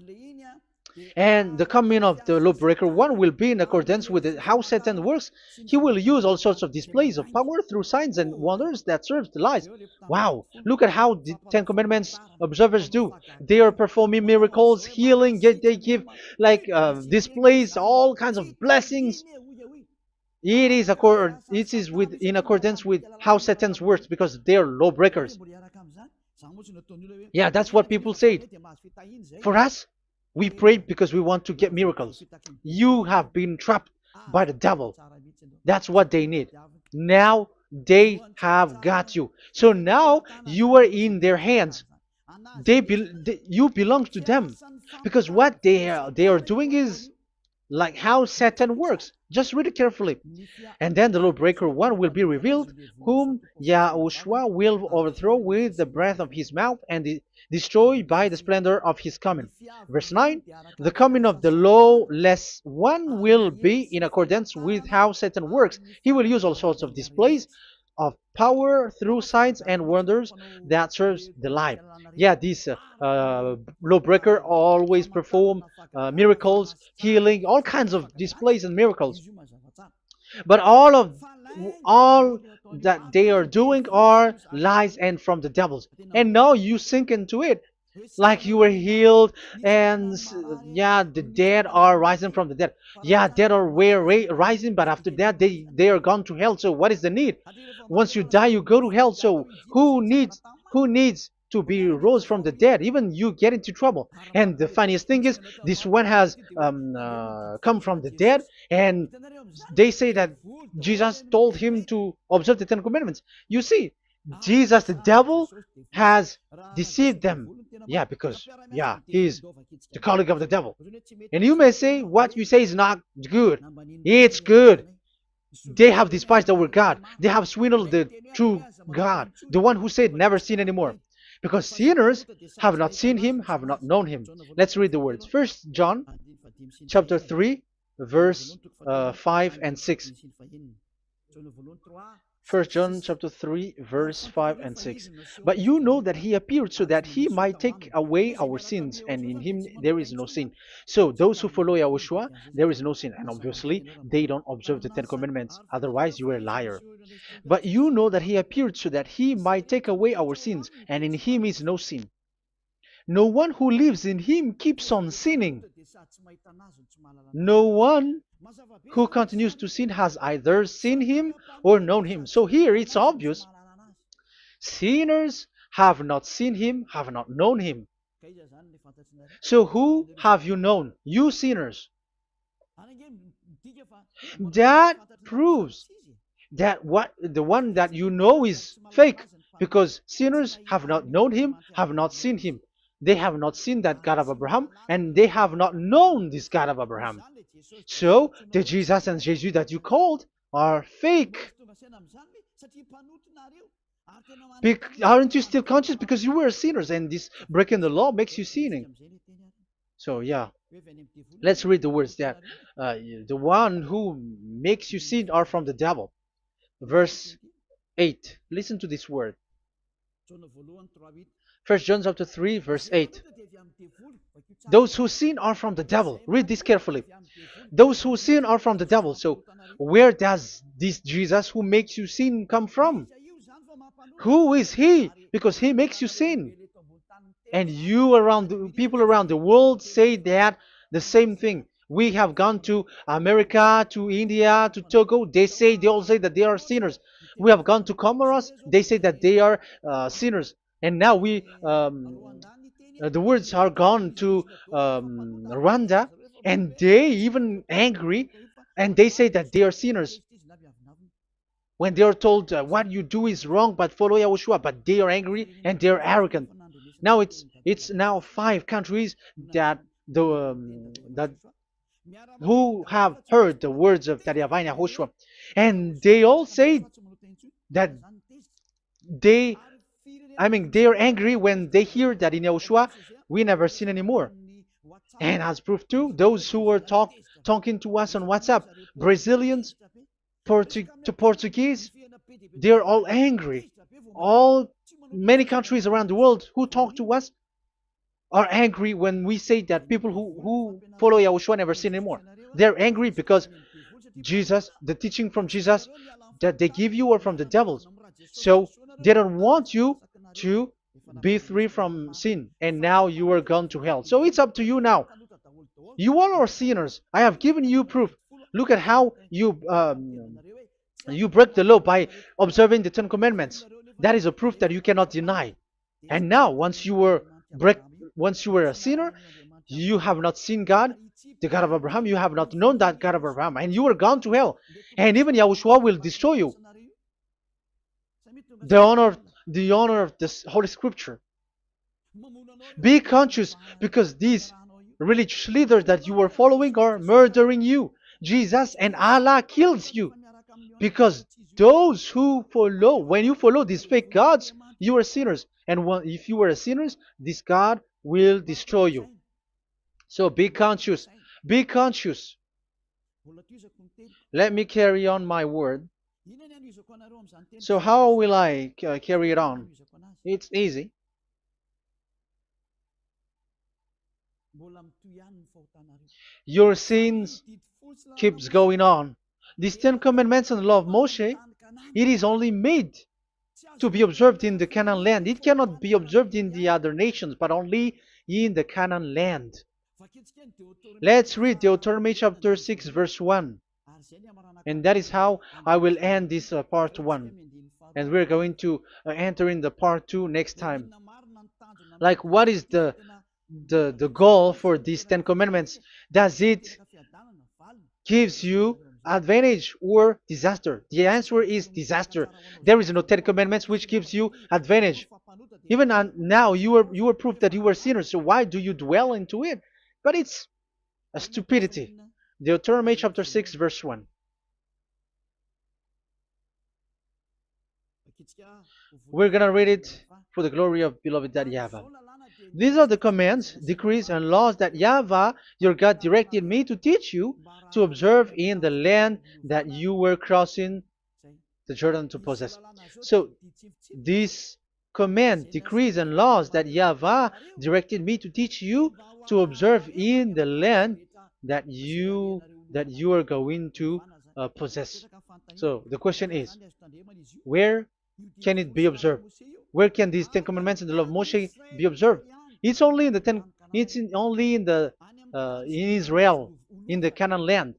And the coming of the lawbreaker one will be in accordance with how Satan works. He will use all sorts of displays of power through signs and wonders that serve the lies. Wow, look at how the Ten Commandments observers do. They are performing miracles, healing, yet they give like displays, all kinds of blessings. It is in accordance with how Satan works because they are lawbreakers. Yeah, that's what people say. For us, we pray because we want to get miracles. You have been trapped by the devil. That's what they need. Now they have got you. So now you are in their hands. You belong to them because what they are doing is like how Satan works. Just read it carefully. And then the lawbreaker one will be revealed, whom YAHOSHUAH will overthrow with the breath of his mouth and destroy by the splendor of his coming. Verse 9, the coming of the lawless one will be in accordance with how Satan works. He will use all sorts of displays of power through signs and wonders that serves the lie. Yeah, this lawbreaker always perform miracles, healing, all kinds of displays and miracles. But all that they are doing are lies and from the devils. And now you sink into it like you were healed and yeah, the dead are rising from the dead. Yeah, dead are rising, but after that they are gone to hell. So what is the need? Once you die you go to hell. So who needs to be rose from the dead? Even you get into trouble. And the funniest thing is this one has come from the dead, and they say that Jesus told him to observe the Ten Commandments. You see, Jesus, the devil, has deceived them. Yeah, because, yeah, he's the colleague of the devil. And you may say, what you say is not good. It's good. They have despised our God. They have swindled the true God, the one who said, never sin anymore. Because sinners have not seen him, have not known him. Let's read the words. First John chapter 3, verse 5 and 6. 1 John chapter 3, verse 5 and 6. But you know that he appeared so that he might take away our sins, and in him there is no sin. So those who follow YAHOSHUAH, there is no sin. And obviously, they don't observe the Ten Commandments. Otherwise, you are a liar. But you know that he appeared so that he might take away our sins, and in him is no sin. No one who lives in him keeps on sinning. No one who continues to sin has either seen him or known him. So here it's obvious. Sinners have not seen him, have not known him. So who have you known? You sinners. That proves that the one that you know is fake, because sinners have not known him, have not seen him. They have not seen that God of Abraham, and they have not known this God of Abraham. So the Jesus and Jesus that you called are fake. Aren't you still conscious? Because you were sinners, and this breaking the law makes you sinning. So yeah, let's read the words that the one who makes you sin are from the devil. Verse 8. Listen to this word. 1 John chapter 3, verse 8. Those who sin are from the devil. Read this carefully. Those who sin are from the devil. So where does this Jesus who makes you sin come from? Who is he? Because he makes you sin. And people around the world say that the same thing. We have gone to America, to India, to Togo. They all say that they are sinners. We have gone to Comoros. They say that they are sinners. And now the words are gone to Rwanda, and they even angry, and they say that they are sinners. When they are told what you do is wrong, but follow YAHOSHUAH, but they are angry and they are arrogant. Now it's now 5 countries that who have heard the words of Divine YAHOSHUAH, and they all say that they are angry when they hear that in YAHOSHUAH we never sin anymore. And as proof too, those who were talking to us on WhatsApp, Brazilians, Portuguese, they're all angry. Many countries around the world who talk to us, are angry when we say that people who follow Yahushua never sin anymore. They're angry because Jesus, the teaching from Jesus that they give you are from the devils. So they don't want you to be free from sin, and now you are gone to hell. So it's up to you now. You all are sinners. I have given you proof. Look at how you break the law by observing the Ten Commandments. That is a proof that you cannot deny. And now, break, once you were a sinner, you have not seen God, the God of Abraham. You have not known that God of Abraham, and you are gone to hell. And even Yahushua will destroy you. The honor, the honor of this Holy Scripture. Be conscious because these religious leaders that you are following are murdering you. Jesus and Allah kills you because those who follow, when you follow these fake gods, you are sinners. And if you are a sinner, this God will destroy you. So be conscious. Be conscious. Let me carry on my word. So how will I carry it on? It's easy. Your sins keeps going on. These Ten Commandments and the law of Moshe, it is only made to be observed in the Canaan land. It cannot be observed in the other nations, but only in the Canaan land. Let's read Deuteronomy chapter 6, verse 1. And that is how I will end this part 1. And we're going to enter in the part 2 next time. Like, what is the goal for these Ten Commandments? Does it gives you advantage or disaster? The answer is disaster. There is no Ten Commandments which gives you advantage. Even now, you are proof that you are sinners. So why do you dwell into it? But it's a stupidity. Deuteronomy chapter 6, verse 1. We're gonna read it for the glory of beloved Daddy Yahvah. These are the commands, decrees, and laws that Yahvah, your God, directed me to teach you to observe in the land that you were crossing the Jordan to possess. So, these command, decrees, and laws that Yahvah directed me to teach you to observe in the land that you are going to possess. So, the question is, where can it be observed? Where can these Ten Commandments and the law of Moshe be observed? It's only in the ten. Only in the in Israel, in the Canaan land,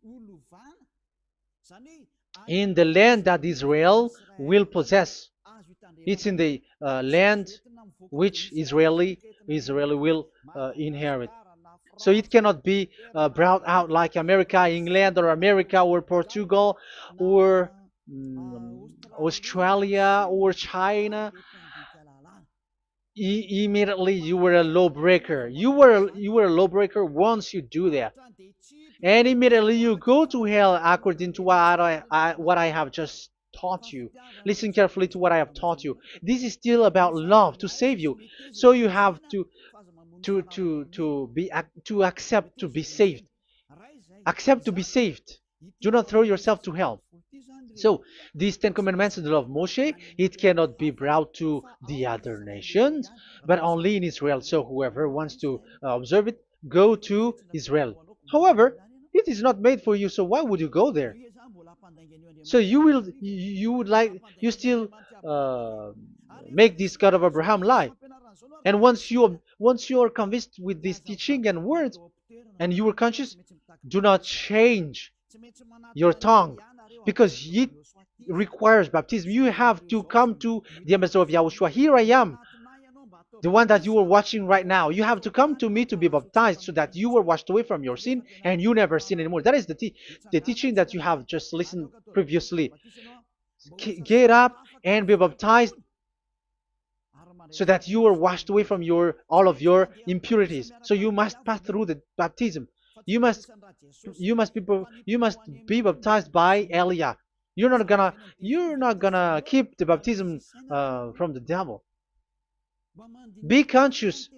in the land that Israel will possess. It's in the land which Israeli will inherit. So it cannot be brought out like America, England, or America, or Portugal, or Australia, or China. Immediately you were a lawbreaker. You were a lawbreaker once you do that, and immediately you go to hell according to what I have just taught you. Listen carefully to what I have taught you. This is still about love to save you. So you have to accept to be saved. Accept to be saved. Do not throw yourself to hell. So these Ten Commandments and the law of Moshe, it cannot be brought to the other nations, but only in Israel. So whoever wants to observe it, go to Israel. However, it is not made for you, so why would you go there? So you still uh, make this God of Abraham lie. And once you are convinced with this teaching and words, and you are conscious, do not change your tongue, because it requires baptism. You have to come to the ambassador of Yahushua. Here I am, the one that you are watching right now. You have to come to me to be baptized so that you are washed away from your sin and you never sin anymore. That is the teaching that you have just listened previously. Get up and be baptized so that you are washed away from all of your impurities. So you must pass through the baptism. You must be baptized by Elia. You're not gonna keep the baptism from the devil. Be conscious.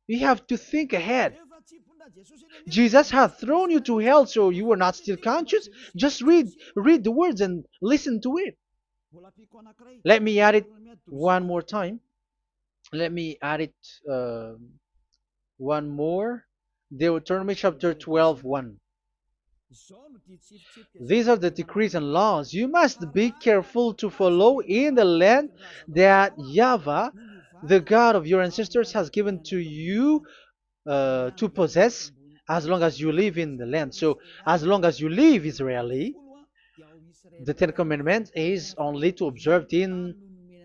You have to think ahead. Jesus has thrown you to hell, so you are not still conscious. Just read the words and listen to it. Let me add it one more time. Let me add it. One more. Deuteronomy chapter 12:1. These are the decrees and laws you must be careful to follow in the land that YAHVAH, the God of your ancestors, has given to you to possess as long as you live in the land. So, as long as you live Israeli, the Ten Commandments is only to observe in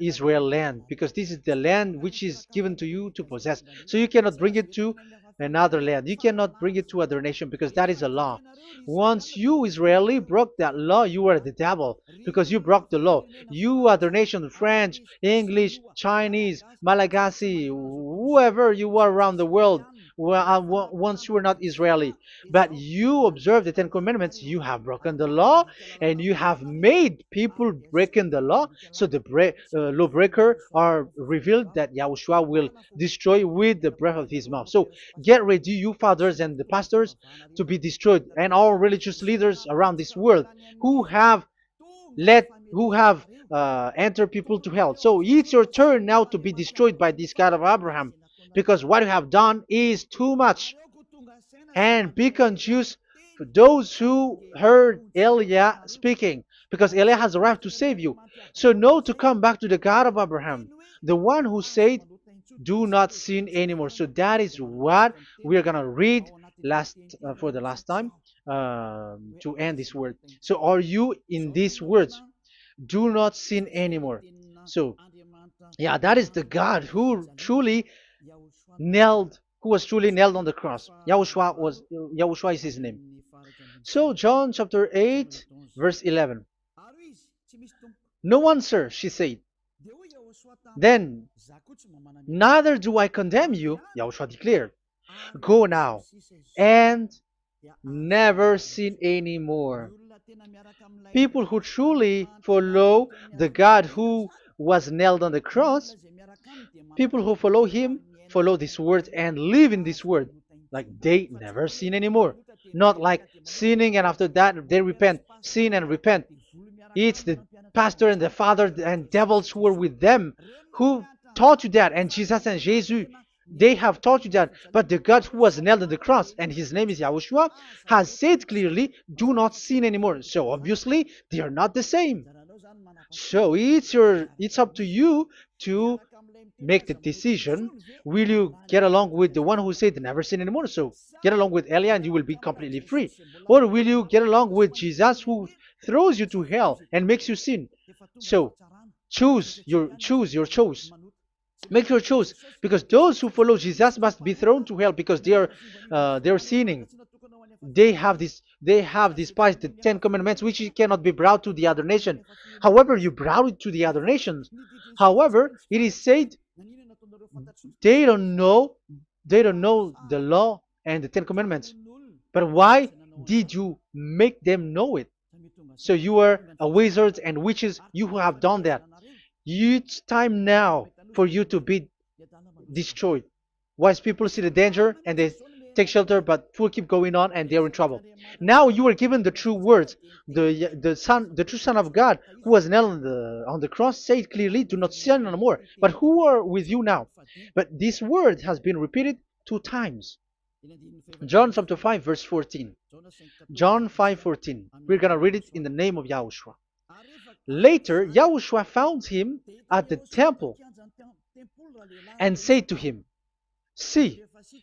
Israel land, because this is the land which is given to you to possess. So you cannot bring it to another land. You cannot bring it to other nation, because that is a law. Once you Israeli broke that law, you were the devil, because you broke the law. You other nation, French, English, Chinese, Malagasy, whoever you are around the world, once you were not Israeli, but you observe the Ten Commandments, you have broken the law, and you have made people breaking the law. So the lawbreaker are revealed that Yahushua will destroy with the breath of his mouth. So get ready, you fathers and the pastors, to be destroyed, and all religious leaders around this world who have entered people to hell. So it's your turn now to be destroyed by this God of Abraham, because what you have done is too much. And be conscious for those who heard Eliah speaking, because Eliah has arrived to save you. So know to come back to the God of Abraham, the one who said, do not sin anymore. So that is what we are going to read for the last time, to end this word. So are you in these words? Do not sin anymore. So yeah, that is the God who was truly nailed on the cross. Yahushua is his name. So John chapter 8 verse 11. No answer, she said. Then, neither do I condemn you, Yahushua declared. Go now and never sin anymore. People who truly follow the God who was nailed on the cross, people who follow him, follow this word and live in this word, like they never sin anymore. Not like sinning and after that they repent, sin and repent. It's the pastor and the father and devils who were with them who taught you that, and Jesus and Jesus, they have taught you that. But the God who was nailed on the cross, and his name is Yahushua, has said clearly, do not sin anymore. So obviously they are not the same. So it's up to you to make the decision. Will you get along with the one who said never sin anymore? So get along with Elia and you will be completely free. Or will you get along with Jesus who throws you to hell and makes you sin? So choose your choice. Make your choice, because those who follow Jesus must be thrown to hell, because they are sinning. They have despised the Ten Commandments, which cannot be brought to the other nation. However, you brought it to the other nations. However, it is said they don't know the law and the Ten Commandments. But why did you make them know it? So you are a wizard and witches, you who have done that. It's time now for you to be destroyed. Wise people see the danger and they take shelter, but fool keep going on and they are in trouble. Now you are given the true words. The true Son of God, who was nailed on the cross, said clearly, "Do not sin no more." But who are with you now? But this word has been repeated 2 times. John chapter 5 verse 14. John 5:14. We're gonna read it in the name of Yahushua. Later, Yahushua found him at the temple and said to him, "See,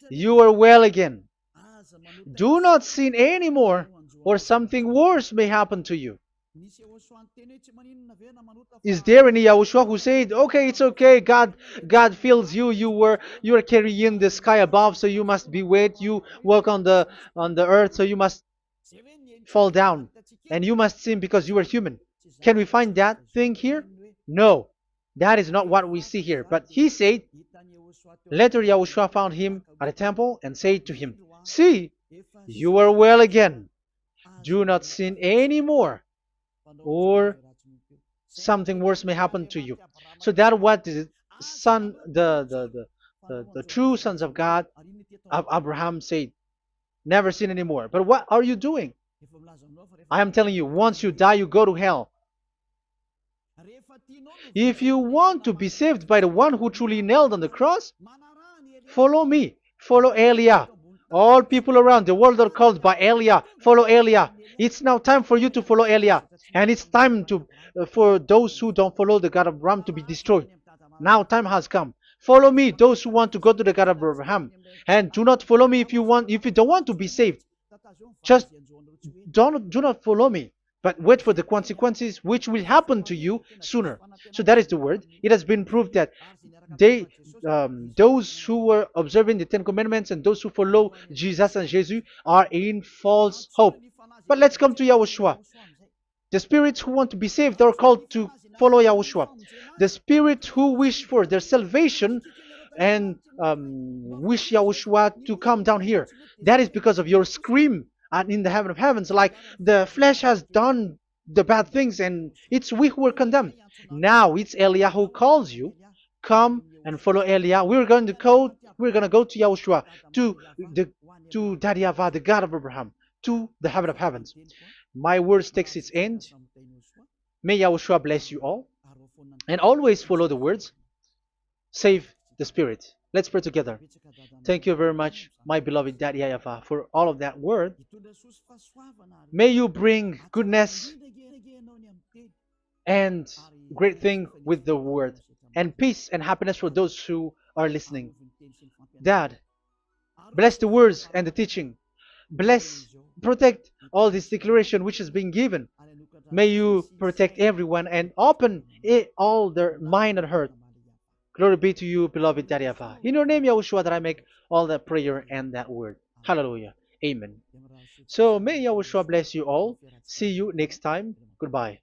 you are well again. Do not sin anymore, or something worse may happen to you." Is there any Yahushua who said, "Okay, it's okay, God feels you. You are carrying the sky above, so you must be wet. You walk on the earth, so you must fall down, and you must sin because you are human"? Can we find that thing here? No, that is not what we see here. But he said, later Yahushua found him at a temple and said to him, "See, you are well again. Do not sin anymore, or something worse may happen to you." So that what the son, the true sons of God of Abraham said, never sin anymore. But what are you doing? I am telling you, once you die, you go to hell. If you want to be saved by the one who truly nailed on the cross, follow me. Follow Elia. All people around the world are called by Elia. Follow Elia. It's now time for you to follow Elia. And it's time to for those who don't follow the God of Abraham to be destroyed. Now time has come. Follow me, those who want to go to the God of Abraham. And do not follow me if you don't want to be saved. Just do not follow me, but wait for the consequences which will happen to you sooner. So that is the word. It has been proved that they those who were observing the Ten Commandments and those who follow Jesus and Jesus are in false hope. But let's come to Yahushua. The spirits who want to be saved are called to follow Yahushua. The spirits who wish for their salvation and wish Yahushua to come down here. That is because of your scream in the heaven of heavens, like the flesh has done the bad things and it's we who are condemned. Now it's Eliah who calls you. Come and follow Eliah. We're going to go to Yahushua, to the to Daddy Yahvah, the God of Abraham, to the heaven of heavens. My words takes its end. May Yahushua bless you all. And always follow the words. Save the spirit. Let's pray together. Thank you very much, my beloved Daddy Yahvah, for all of that word. May you bring goodness and great thing with the word, and peace and happiness for those who are listening. Dad, bless the words and the teaching. Bless, protect all this declaration which is being given. May you protect everyone and open all their mind and heart. Glory be to you, beloved Daddy Yahvah. In your name, Yahushua, that I make all that prayer and that word. Hallelujah. Amen. So may Yahushua bless you all. See you next time. Goodbye.